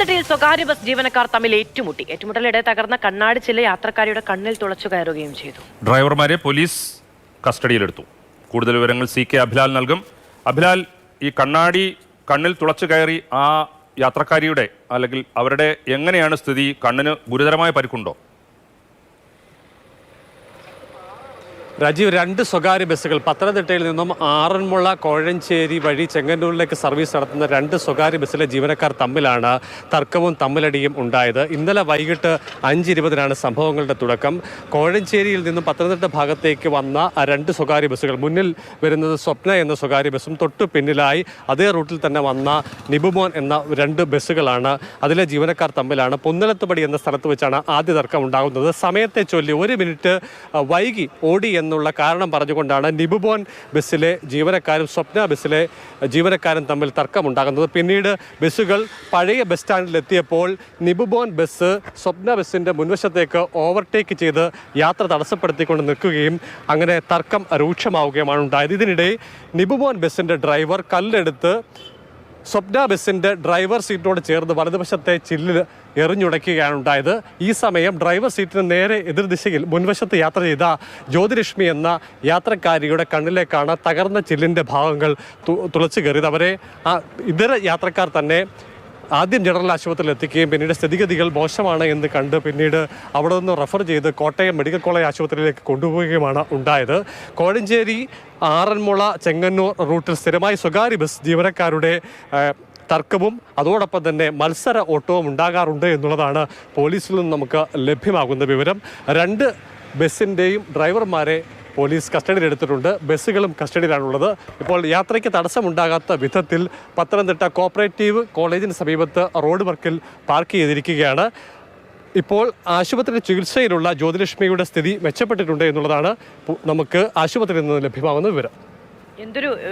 പത്തനംതിട്ടയിൽ സ്വകാര്യ ബസ് ജീവനക്കാർ തമ്മിൽ ഏറ്റുമുട്ടലിടെ തകർന്ന കണ്ണാടി ചില യാത്രക്കാരുടെ കണ്ണിൽ തുളച്ചു കയറുകയും ചെയ്തു. ഡ്രൈവർമാരെ പോലീസ് കസ്റ്റഡിയിലെടുത്തു. കൂടുതൽ വിവരങ്ങൾ CK അഭിലാൽ നൽകും. അഭിലാൽ, ഈ കണ്ണിൽ തുളച്ചു കയറി ആ യാത്രക്കാരിയുടെ അല്ലെങ്കിൽ അവരുടെ എങ്ങനെയാണ് സ്ഥിതി? കണ്ണിന് ഗുരുതരമായ പരിക്കുണ്ടോ? രാജീവ്, 2 സ്വകാര്യ ബസ്സുകൾ പത്തനംതിട്ടയിൽ നിന്നും ആറന്മുള കോഴഞ്ചേരി വഴി ചെങ്ങന്നൂരിലേക്ക് സർവീസ് നടത്തുന്ന 2 സ്വകാര്യ ബസ്സിലെ ജീവനക്കാർ തമ്മിലാണ് തർക്കവും തമ്മിലടിയും ഉണ്ടായത്. ഇന്നലെ വൈകിട്ട് 5:20 സംഭവങ്ങളുടെ തുടക്കം. കോഴഞ്ചേരിയിൽ നിന്നും പത്തനംതിട്ട ഭാഗത്തേക്ക് വന്ന 2 സ്വകാര്യ ബസ്സുകൾ, മുന്നിൽ വരുന്നത് സ്വപ്ന എന്ന സ്വകാര്യ ബസ്സും തൊട്ടു പിന്നിലായി അതേ റൂട്ടിൽ തന്നെ വന്ന നിബുമോൻ എന്ന 2 ബസ്സുകളാണ്. അതിലെ ജീവനക്കാർ തമ്മിലാണ്. പൊന്നലത്തുപടി എന്ന സ്ഥലത്ത് വെച്ചാണ് ആദ്യ തർക്കം ഉണ്ടാകുന്നത്. സമയത്തെ ചൊല്ലി 1 മിനിറ്റ് വൈകി ഓടി എന്നുള്ള കാരണം പറഞ്ഞുകൊണ്ടാണ് നിബുബോൻ ബസ്സിലെ ജീവനക്കാരും സ്വപ്ന ബസ്സിലെ ജീവനക്കാരും തമ്മിൽ തർക്കമുണ്ടാകുന്നത്. പിന്നീട് ബസ്സുകൾ പഴയ ബസ് സ്റ്റാൻഡിലെത്തിയപ്പോൾ നിബുബോൻ ബസ് സ്വപ്ന ബസ്സിൻ്റെ മുൻവശത്തേക്ക് ഓവർടേക്ക് ചെയ്ത് യാത്ര തടസ്സപ്പെടുത്തിക്കൊണ്ട് നിൽക്കുകയും അങ്ങനെ തർക്കം രൂക്ഷമാവുകയുമാണ് ഉണ്ടായത്. ഇതിനിടെ നിബുബോൻ ബസ്സിൻ്റെ ഡ്രൈവർ കല്ലെടുത്ത് സ്വപ്ന ബസ്സിൻ്റെ ഡ്രൈവർ സീറ്റിനോട് ചേർന്ന് വലതുവശത്തെ ചില്ലിൽ എറിഞ്ഞുടയ്ക്കുകയാണ് ഉണ്ടായത്. ഈ സമയം ഡ്രൈവർ സീറ്റിന് നേരെ എതിർദിശയിൽ മുൻവശത്ത് യാത്ര ചെയ്ത ജ്യോതിലക്ഷ്മി എന്ന യാത്രക്കാരിയുടെ കണ്ണിലേക്കാണ് തകർന്ന ചില്ലിൻ്റെ ഭാഗങ്ങൾ തുളച്ചു കയറിയത്. അവരെ ഇതര യാത്രക്കാർ തന്നെ ആദ്യം ജനറൽ ആശുപത്രിയിൽ എത്തിക്കുകയും പിന്നീട് സ്ഥിതിഗതികൾ മോശമാണ് എന്ന് കണ്ട് പിന്നീട് അവിടെ നിന്ന് റെഫർ ചെയ്ത് കോട്ടയം മെഡിക്കൽ കോളേജ് ആശുപത്രിയിലേക്ക് കൊണ്ടുപോവുകയുമാണ് ഉണ്ടായത്. കോഴഞ്ചേരി ആറന്മുള ചെങ്ങന്നൂർ റൂട്ടിൽ സ്ഥിരമായി സ്വകാര്യ ബസ് ജീവനക്കാരുടെ തർക്കവും അതോടൊപ്പം തന്നെ മത്സര ഓട്ടവും ഉണ്ടാകാറുണ്ട് എന്നുള്ളതാണ് പോലീസിൽ നിന്ന് നമുക്ക് ലഭ്യമാകുന്ന വിവരം. 2 ബസ്സിൻ്റെയും ഡ്രൈവർമാരെ പോലീസ് കസ്റ്റഡിയിലെടുത്തിട്ടുണ്ട്. ബസ്സുകളും കസ്റ്റഡിയിലാണുള്ളത്. ഇപ്പോൾ യാത്രയ്ക്ക് തടസ്സമുണ്ടാകാത്ത വിധത്തിൽ പത്തനംതിട്ട കോപ്പറേറ്റീവ് കോളേജിന് സമീപത്ത് റോഡ് വർക്കിൽ പാർക്ക് ചെയ്തിരിക്കുകയാണ്. ഇപ്പോൾ ആശുപത്രി ചികിത്സയിലുള്ള ജ്യോതിലക്ഷ്മിയുടെ സ്ഥിതി മെച്ചപ്പെട്ടിട്ടുണ്ട് എന്നുള്ളതാണ് നമുക്ക് ആശുപത്രിയിൽ നിന്ന് ലഭ്യമാകുന്ന വിവരം.